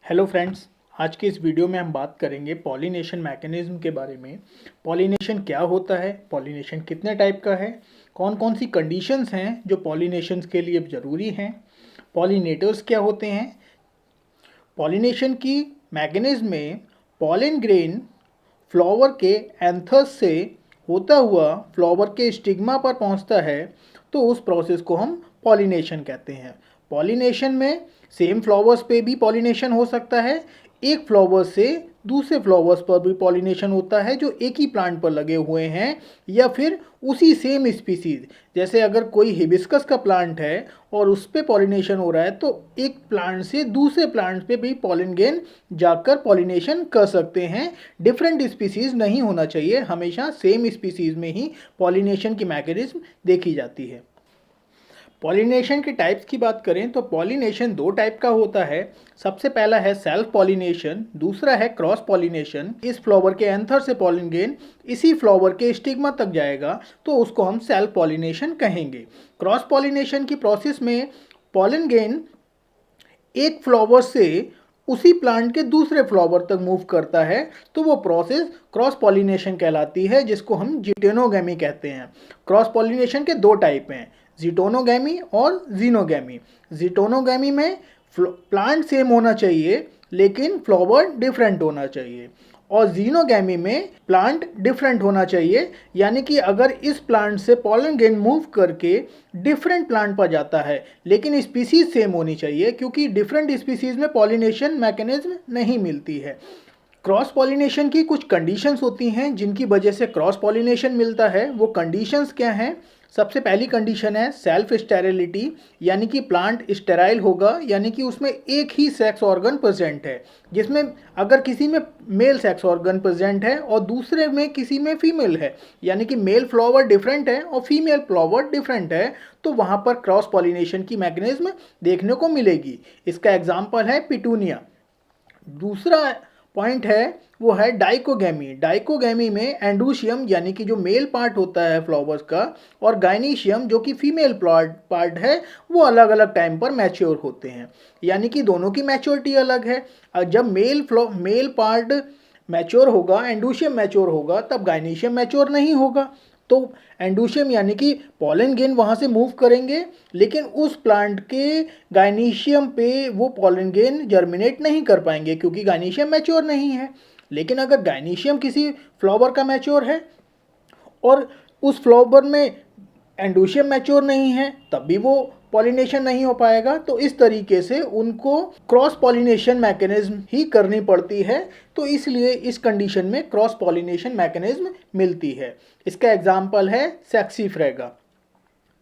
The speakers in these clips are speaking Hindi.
Hello friends. आज की इस वीडियो में हम बात करेंगे पॉलिनेशन मैकेनिज्म के बारे में। पॉलिनेशन क्या होता है, पॉलिनेशन कितने टाइप का है, कौन कौन सी कंडीशंस हैं जो पॉलिनेशन के लिए ज़रूरी हैं, पॉलिनेटर्स क्या होते हैं। पॉलिनेशन की मैकेनिज्म में पॉलिन ग्रेन फ्लावर के एंथस से होता हुआ फ्लावर के स्टिग्मा पर पहुंचता है, तो उस प्रोसेस को हम पॉलिनेशन कहते हैं। पॉलिनेशन में सेम फ्लावर्स पे भी पॉलिनेशन हो सकता है, एक फ्लावर से दूसरे फ्लावर्स पर भी पॉलिनेशन होता है जो एक ही प्लांट पर लगे हुए हैं, या फिर उसी सेम स्पीसीज। जैसे अगर कोई हिबिस्कस का प्लांट है और उस पर पॉलिनेशन हो रहा है, तो एक प्लांट से दूसरे प्लांट पे भी पॉलिन ग्रेन जाकर पॉलिनेशन कर सकते हैं। डिफरेंट स्पीसीज नहीं होना चाहिए, हमेशा सेम स्पीसीज में ही पॉलिनेशन की मैकेनिज्म देखी जाती है। पॉलिनेशन के टाइप्स की बात करें तो पॉलिनेशन दो टाइप का होता है। सबसे पहला है सेल्फ पॉलिनेशन, दूसरा है क्रॉस पॉलिनेशन। इस फ्लावर के एंथर से पॉलिन ग्रेन इसी फ्लावर के स्टिग्मा तक जाएगा, तो उसको हम सेल्फ पॉलिनेशन कहेंगे। क्रॉस पॉलिनेशन की प्रोसेस में पॉलिन ग्रेन एक फ्लावर से उसी प्लांट के दूसरे फ्लावर तक मूव करता है, तो वो प्रोसेस क्रॉस पॉलिनेशन कहलाती है, जिसको हम जिटेनोगैमी कहते हैं। क्रॉस पॉलिनेशन के दो टाइप हैं, जिटोनोगैमी और जीनोगैमी। जिटोनोगैमी में प्लांट सेम होना चाहिए लेकिन फ्लावर डिफरेंट होना चाहिए, और जीनोगैमी में प्लांट डिफरेंट होना चाहिए, यानी कि अगर इस प्लांट से पॉलन ग्रेन मूव करके डिफरेंट प्लांट पर जाता है लेकिन स्पीसीज सेम होनी चाहिए, क्योंकि डिफरेंट स्पीसीज में पॉलिनेशन मैकेनिज्म नहीं मिलती है। क्रॉस पॉलिनेशन की कुछ कंडीशंस होती हैं जिनकी वजह से क्रॉस पॉलिनेशन मिलता है। वो कंडीशंस क्या हैं? सबसे पहली कंडीशन है सेल्फ स्टेरिलिटी, यानी कि प्लांट स्टेराइल होगा, यानी कि उसमें एक ही सेक्स ऑर्गन प्रेजेंट है। जिसमें अगर किसी में मेल सेक्स ऑर्गन प्रेजेंट है और दूसरे में किसी में फीमेल है, यानी कि मेल फ्लावर डिफरेंट है और फीमेल फ्लावर डिफरेंट है, तो वहाँ पर क्रॉस पॉलिनेशन की मैकेनिज्म देखने को मिलेगी। इसका एग्जाम्पल है पिटूनिया। दूसरा पॉइंट है वो है डाइकोगैमी। डाइकोगैमी में एंडोशियम यानी कि जो मेल पार्ट होता है फ्लावर्स का, और गाइनीशियम जो कि फीमेल पार्ट है, वो अलग अलग टाइम पर मैच्योर होते हैं, यानी कि दोनों की मैच्योरिटी अलग है। और जब मेल पार्ट मैच्योर होगा, एंडोशियम मैच्योर होगा, तब गाइनीशियम मैच्योर नहीं होगा। तो एंडोशियम यानी कि पॉलन ग्रेन वहाँ से मूव करेंगे, लेकिन उस प्लांट के गाइनीशियम पे वो पॉलन ग्रेन जर्मिनेट नहीं कर पाएंगे, क्योंकि गाइनीशियम मैच्योर नहीं है। लेकिन अगर गाइनीशियम किसी फ्लावर का मैच्योर है और उस फ्लावर में एंडोशियम मैच्योर नहीं है, तब भी वो पॉलिनेशन नहीं हो पाएगा। तो इस तरीके से उनको क्रॉस पॉलिनेशन मैकेनिज्म ही करनी पड़ती है, तो इसलिए इस कंडीशन में क्रॉस पॉलिनेशन मैकेनिज्म मिलती है। इसका एग्जाम्पल है सेक्सीफ्रेगा।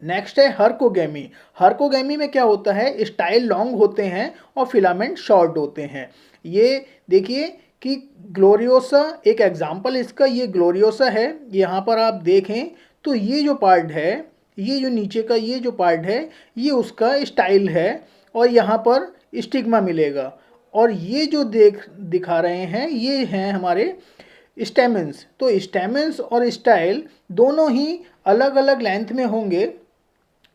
नेक्स्ट है हर्कोगैमी। हर्कोगैमी में क्या होता है, स्टाइल लॉन्ग होते हैं और फिलामेंट शॉर्ट होते हैं। ये देखिए कि ग्लोरियोसा एक एग्जाम्पल इसका, ये ग्लोरियोसा है। यहाँ पर आप देखें तो ये जो पार्ट है, ये जो नीचे का ये जो पार्ट है, ये उसका स्टाइल है, और यहाँ पर स्टिग्मा मिलेगा। और ये जो दिखा रहे हैं, ये हैं हमारे स्टेमेंस। तो स्टेमेंस और स्टाइल दोनों ही अलग अलग लेंथ में होंगे।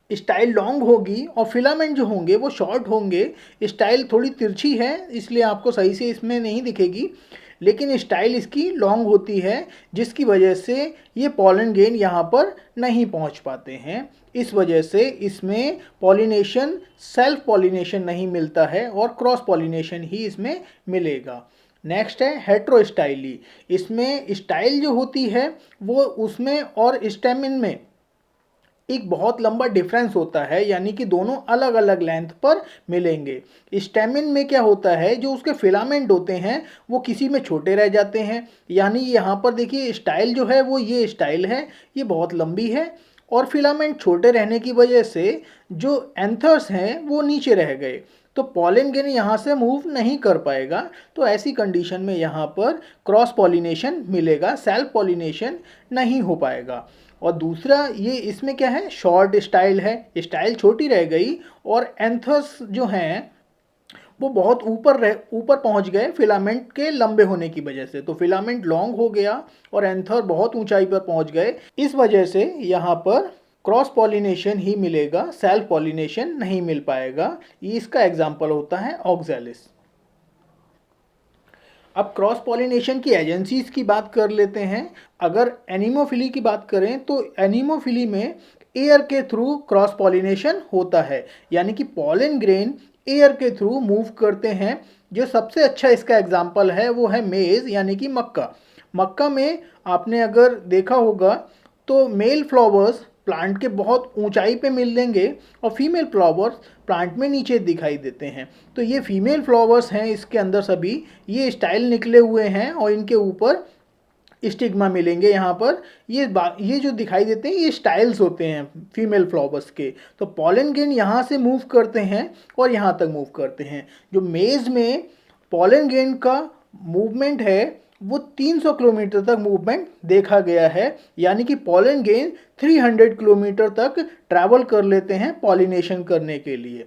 स्टाइल लॉन्ग होगी और फिलामेंट जो होंगे वो शॉर्ट होंगे। स्टाइल थोड़ी तिरछी है, इसलिए आपको सही से इसमें नहीं दिखेगी, लेकिन स्टाइल इसकी लॉन्ग होती है, जिसकी वजह से ये पॉलन ग्रेन यहाँ पर नहीं पहुँच पाते हैं। इस वजह से इसमें पॉलिनेशन सेल्फ पॉलिनेशन नहीं मिलता है और क्रॉस पॉलिनेशन ही इसमें मिलेगा। नेक्स्ट है हेट्रोस्टाइली। इसमें स्टाइल जो होती है वो उसमें और स्टेमिन में एक बहुत लंबा डिफरेंस होता है, यानी कि दोनों अलग अलग लेंथ पर मिलेंगे। स्टेमिन में क्या होता है, जो उसके फिलामेंट होते हैं वो किसी में छोटे रह जाते हैं, यानी यहाँ पर देखिए स्टाइल जो है वो ये स्टाइल है, ये बहुत लंबी है, और फिलामेंट छोटे रहने की वजह से जो एंथर्स हैं वो नीचे रह गए, तो पॉलन ग्रेन यहाँ से मूव नहीं कर पाएगा। तो ऐसी कंडीशन में यहाँ पर क्रॉस पॉलिनेशन मिलेगा, सेल्फ पॉलिनेशन नहीं हो पाएगा। और दूसरा ये इसमें क्या है, शॉर्ट स्टाइल है, स्टाइल छोटी रह गई, और एंथर्स जो हैं वो बहुत ऊपर पहुंच गए फिलामेंट के लंबे होने की वजह से। तो फिलामेंट लॉन्ग हो गया और एंथर बहुत ऊंचाई पर पहुंच गए, इस वजह से यहाँ पर क्रॉस पॉलिनेशन ही मिलेगा, सेल्फ पॉलिनेशन नहीं मिल पाएगा। इसका एग्जाम्पल होता है ऑक्सैलिस। अब क्रॉस पॉलिनेशन की एजेंसीज की बात कर लेते हैं। अगर एनिमोफिली की बात करें तो एनिमोफिली में एयर के थ्रू क्रॉस पॉलिनेशन होता है, यानी कि पॉलन ग्रेन एयर के थ्रू मूव करते हैं। जो सबसे अच्छा इसका एग्जाम्पल है वो है मेज़ यानी कि मक्का। मक्का में आपने अगर देखा होगा तो मेल फ्लावर्स प्लांट के बहुत ऊंचाई पे मिल लेंगे और फीमेल फ्लावर्स प्लांट में नीचे दिखाई देते हैं। तो ये फीमेल फ्लावर्स हैं, इसके अंदर सभी ये स्टाइल निकले हुए हैं और इनके ऊपर स्टिग्मा मिलेंगे। यहाँ पर ये जो दिखाई देते हैं ये स्टाइल्स होते हैं फीमेल फ्लावर्स के। तो पॉलन ग्रेन यहाँ से मूव करते हैं और यहाँ तक मूव करते हैं। जो मेज में पॉलन ग्रेन का मूवमेंट है वो 300 किलोमीटर तक मूवमेंट देखा गया है, यानी कि पॉलन ग्रेन 300 किलोमीटर तक ट्रैवल कर लेते हैं पॉलिनेशन करने के लिए।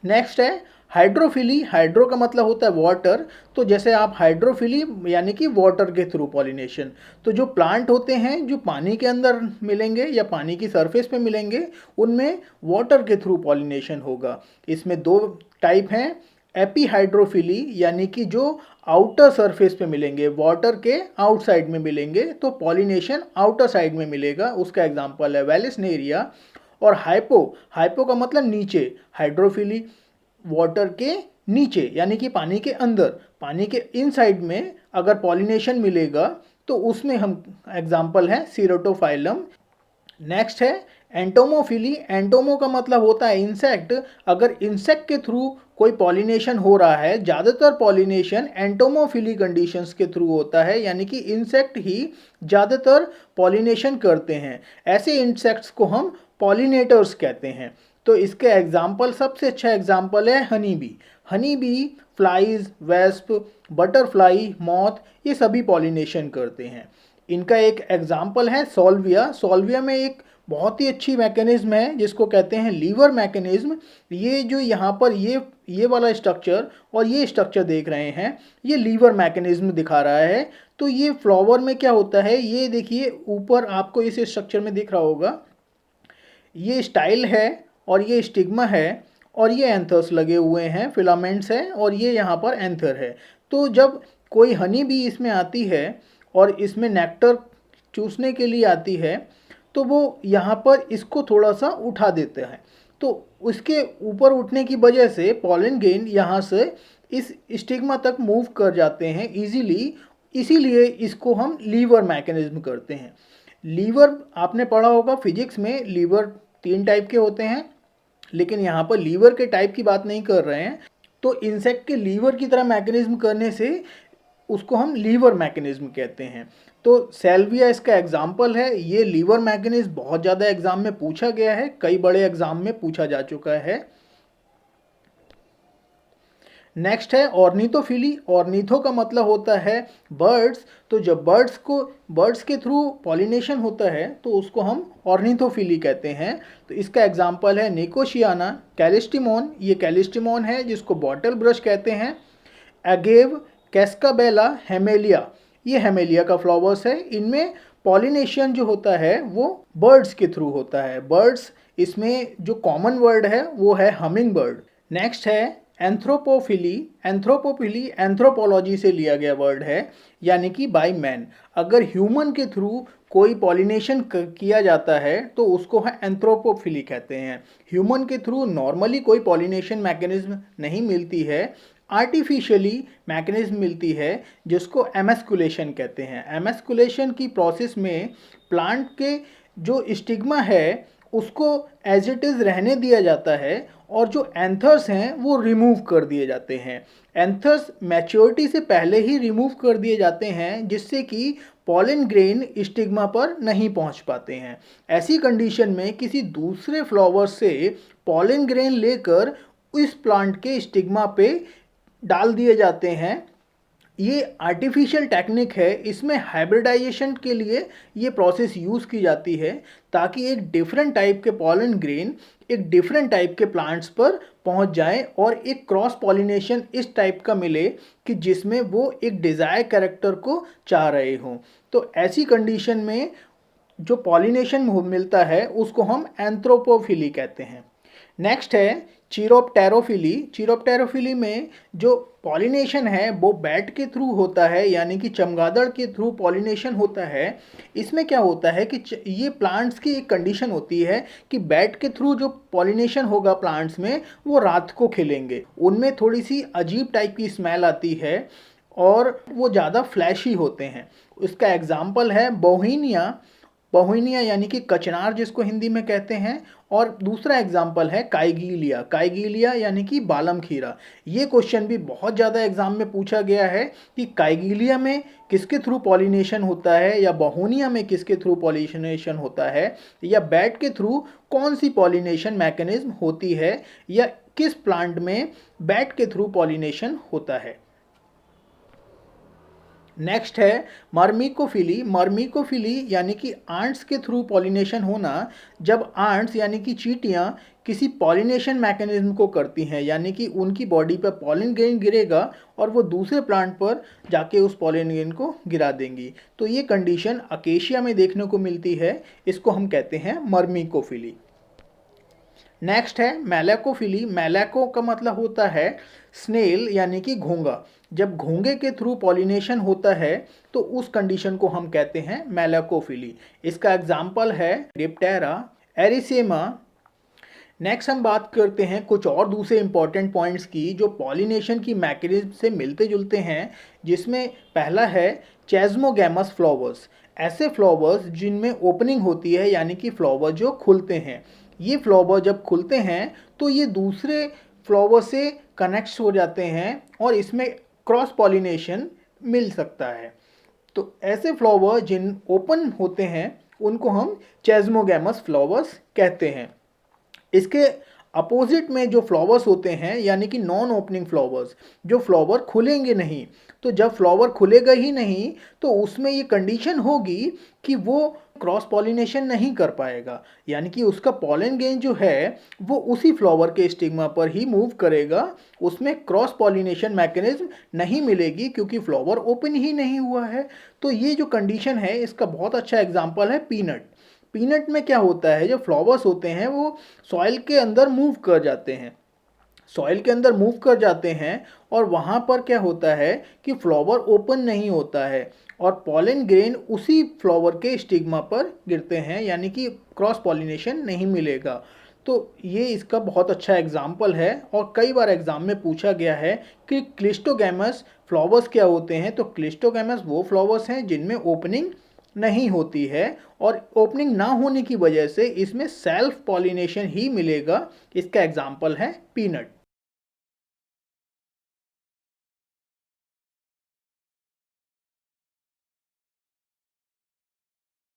नेक्स्ट है हाइड्रोफिली। हाइड्रो का मतलब होता है वाटर। तो जैसे आप हाइड्रोफिली यानी कि वाटर के थ्रू पॉलिनेशन। तो जो प्लांट होते हैं जो पानी के अंदर मिलेंगे या पानी की सरफेस पे मिलेंगे उनमें वाटर के थ्रू पॉलिनेशन होगा। इसमें दो टाइप हैं, एपीहाइड्रोफिली यानी कि जो आउटर सरफेस पे मिलेंगे, वाटर के आउटसाइड में मिलेंगे तो पॉलिनेशन आउटर साइड में मिलेगा, उसका एग्जांपल है वेलिस्नेरिया। और हाइपो का मतलब नीचे, हाइड्रोफिली वाटर के नीचे यानी कि पानी के अंदर, पानी के इनसाइड में अगर पॉलिनेशन मिलेगा तो उसमें हम एग्जांपल है सीरोटोफाइलम। नेक्स्ट है एंटोमोफिली। एंटोमो का मतलब होता है इंसेक्ट। अगर इंसेक्ट के थ्रू कोई पॉलिनेशन हो रहा है, ज़्यादातर पॉलिनेशन एंटोमोफिली कंडीशंस के थ्रू होता है, यानी कि इंसेक्ट ही ज़्यादातर पॉलिनेशन करते हैं। ऐसे इंसेक्ट्स को हम पॉलिनेटर्स कहते हैं। तो इसके एग्जाम्पल, सबसे अच्छा एग्जाम्पल है honey bee. Honey bee, flies, wasp, butterfly, moth, ये सभी पॉलिनेशन करते हैं। इनका एक एग्जाम्पल है सॉल्विया। सॉल्विया में एक बहुत ही अच्छी मैकेनिज्म है जिसको कहते हैं लीवर मैकेनिज्म। ये जो यहाँ पर ये वाला स्ट्रक्चर और ये स्ट्रक्चर देख रहे हैं, ये लीवर मैकेनिज्म दिखा रहा है। तो ये फ्लावर में क्या होता है, ये देखिए ऊपर आपको इस स्ट्रक्चर में दिख रहा होगा, ये स्टाइल है और ये स्टिग्मा है और ये एंथर्स लगे हुए हैं, फिलामेंट्स हैं और ये यहाँ पर एंथर है। तो जब कोई हनी भी इसमें आती है और इसमें नेक्टर चूसने के लिए आती है तो वो यहाँ पर इसको थोड़ा सा उठा देते हैं। तो उसके ऊपर उठने की वजह से पॉलन ग्रेन यहाँ से इस स्टिग्मा तक मूव कर जाते हैं इजीली, इसीलिए इसको हम लीवर मैकेनिज्म करते हैं। लीवर आपने पढ़ा होगा फिजिक्स में, लीवर 3 टाइप के होते हैं, लेकिन यहाँ पर लीवर के टाइप की बात नहीं कर रहे हैं। तो इंसेक्ट के लीवर की तरह मैकेनिज्म करने से उसको हम लीवर मैकेनिज्म कहते हैं। तो सेल्विया इसका एग्जाम्पल है। ये लीवर मैकेनिज्म बहुत ज़्यादा एग्जाम में पूछा गया है, कई बड़े एग्जाम में पूछा जा चुका है। नेक्स्ट है ऑर्निथोफिली। ऑर्निथो का मतलब होता है बर्ड्स। तो जब बर्ड्स के थ्रू पॉलिनेशन होता है तो उसको हम ऑर्निथोफिली कहते हैं। तो इसका एग्जाम्पल है निकोशियाना, कैलिस्टिमोन, ये कैलिस्टिमोन है जिसको बॉटल ब्रश कहते हैं। एगेव, कैस्काबेला, हेमेलिया, ये हेमेलिया का फ्लावर्स है। इनमें पॉलिनेशन जो होता है वो बर्ड्स के थ्रू होता है। बर्ड्स, इसमें जो कॉमन वर्ड है वो है हमिंग बर्ड। नेक्स्ट है एंथ्रोपोफिली। एंथ्रोपोफिली एंथ्रोपोलॉजी से लिया गया वर्ड है, यानी कि बाय मैन। अगर ह्यूमन के थ्रू कोई पॉलिनेशन किया जाता है तो उसको हम एंथ्रोपोफिली कहते हैं। ह्यूमन के थ्रू नॉर्मली कोई पॉलिनेशन मैकेनिज्म नहीं मिलती है, आर्टिफिशियली मैकेनिज्म मिलती है जिसको एमस्कुलेशन कहते हैं। एमस्कुलेशन की प्रोसेस में प्लांट के जो स्टिग्मा है उसको एज इट इज़ रहने दिया जाता है और जो एंथर्स हैं वो रिमूव कर दिए जाते हैं। एंथर्स मैच्योरिटी से पहले ही रिमूव कर दिए जाते हैं जिससे कि पॉलन ग्रेन स्टिग्मा पर नहीं पहुंच पाते हैं। ऐसी कंडीशन में किसी दूसरे फ्लावर से पॉलन ग्रेन लेकर इस प्लांट के स्टिग्मा पे डाल दिए जाते हैं। ये आर्टिफिशियल टेक्निक है, इसमें हाइब्रिडाइजेशन के लिए ये प्रोसेस यूज़ की जाती है ताकि एक डिफरेंट टाइप के पॉलन ग्रेन एक डिफरेंट टाइप के प्लांट्स पर पहुंच जाए और एक क्रॉस पॉलिनेशन इस टाइप का मिले कि जिसमें वो एक डिज़ायर कैरेक्टर को चाह रहे हों। तो ऐसी कंडीशन में जो पॉलिनेशन मिलता है उसको हम एंथ्रोपोफिली कहते हैं। नेक्स्ट है चिरोप्टेरोफिली में जो पॉलिनेशन है वो बैट के थ्रू होता है, यानी कि चमगादड़ के थ्रू पॉलिनेशन होता है। इसमें क्या होता है कि ये प्लांट्स की एक कंडीशन होती है कि बैट के थ्रू जो पॉलिनेशन होगा प्लांट्स में वो रात को खिलेंगे। उनमें थोड़ी सी अजीब टाइप की स्मेल आती है और वो ज़्यादा फ्लैशी होते हैं। इसका एग्जाम्पल है बोहिनिया, बोहिनिया यानी कि कचनार जिसको हिंदी में कहते हैं। और दूसरा एग्जाम्पल है काइगीलिया, काइगीलिया यानी कि बालम खीरा। ये क्वेश्चन भी बहुत ज़्यादा एग्जाम में पूछा गया है कि काइगीलिया में किसके थ्रू पॉलिनेशन होता है, या बोहोनिया में किसके थ्रू पॉलिनेशन होता है, या बैट के थ्रू कौन सी पॉलिनेशन मैकेनिज्म होती है, या किस प्लांट में बैट के थ्रू पॉलिनेशन होता है। नेक्स्ट है मर्मिकोफिली। मर्मिकोफिली यानी कि आंट्स के थ्रू पॉलिनेशन होना। जब आंट्स यानी कि चींटियां किसी पॉलिनेशन मैकेनिज्म को करती हैं, यानी कि उनकी बॉडी पर पॉलिन ग्रेन गिरेगा और वो दूसरे प्लांट पर जाके उस पॉलिन ग्रेन को गिरा देंगी। तो ये कंडीशन अकेशिया में देखने को मिलती है, इसको हम कहते हैं मर्मिकोफिली। नेक्स्ट है मैलाकोफिली। मैलाको का मतलब होता है स्नेल यानी कि घोंगा। जब घोंगे के थ्रू पॉलिनेशन होता है तो उस कंडीशन को हम कहते हैं मैलाकोफिली। इसका एग्जाम्पल है डिप्टेरा, एरिसेमा। नेक्स्ट हम बात करते हैं कुछ और दूसरे इंपॉर्टेंट पॉइंट्स की जो पॉलिनेशन की मैकेनिज्म से मिलते जुलते हैं, जिसमें पहला है चेस्मोगैमस फ्लावर्स। ऐसे फ्लावर्स जिनमें ओपनिंग होती है, यानी कि फ्लावर जो खुलते हैं। ये फ्लावर जब खुलते हैं तो ये दूसरे फ्लावर से कनेक्ट हो जाते हैं और इसमें क्रॉस पॉलिनेशन मिल सकता है। तो ऐसे फ्लावर जिन ओपन होते हैं उनको हम चेस्मोगैमस फ्लावर्स कहते हैं। इसके अपोजिट में जो फ्लावर्स होते हैं, यानी कि नॉन ओपनिंग फ्लावर्स, जो फ्लावर खुलेंगे नहीं। तो जब फ्लावर खुलेगा ही नहीं तो उसमें ये कंडीशन होगी कि वो क्रॉस पॉलिनेशन नहीं कर पाएगा, यानी कि उसका पॉलन ग्रेन जो है वो उसी फ्लावर के स्टिग्मा पर ही मूव करेगा। उसमें क्रॉस पॉलिनेशन मैकेनिज्म नहीं मिलेगी क्योंकि फ्लावर ओपन ही नहीं हुआ है। तो ये जो कंडीशन है इसका बहुत अच्छा एग्जाम्पल है पीनट। पीनट में क्या होता है, जो फ्लावर्स होते हैं वो सॉइल के अंदर मूव कर जाते हैं, सॉइल के अंदर मूव कर जाते हैं और वहाँ पर क्या होता है कि फ्लावर ओपन नहीं होता है और पॉलन ग्रेन उसी फ्लावर के स्टिग्मा पर गिरते हैं, यानी कि क्रॉस पॉलिनेशन नहीं मिलेगा। तो ये इसका बहुत अच्छा एग्जाम्पल है और कई बार एग्जाम में पूछा गया है कि क्लिस्टोगैमस फ्लावर्स क्या होते हैं। तो क्लिस्टोगैमस वो फ्लावर्स हैं जिनमें ओपनिंग नहीं होती है और ओपनिंग ना होने की वजह से इसमें सेल्फ पॉलिनेशन ही मिलेगा। इसका एग्जाम्पल है पीनट।